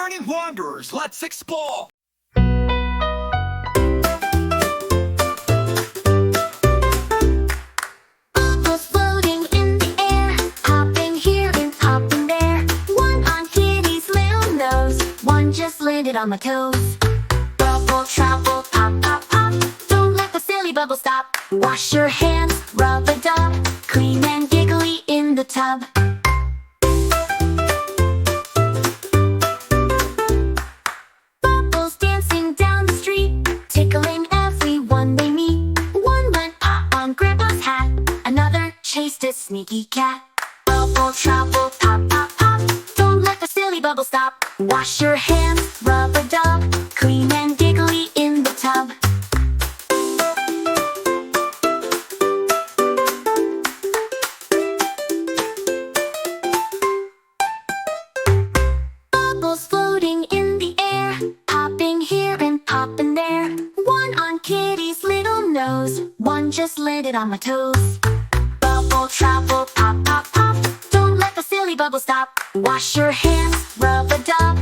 learning wanderers, let's explore! Bubbles floating in the air, popping here and popping there. One on Kitty's little nose, one just landed on my toes. Bubble, trouble, pop, pop, pop. Don't let the silly bubble stop. Wash your hands, rub-a-dub, clean and giggly in the tub. Bubbles dancing down the street, tickling everyone they meet. One went up on Grandpa's hat, another chased a sneaky cat. Bubble, trouble, pop, pop, pop. Don't let the silly bubble stop. Wash your hands, rub-a-dub, clean and giggly in the tub. Bubbles floating in the air, popping here and popping there. One on Kitty's little nose, one just landed on my toes. Bubble, trouble, pop, pop, pop. Don't let the silly bubble stop. Wash your hands, rub-a-dub,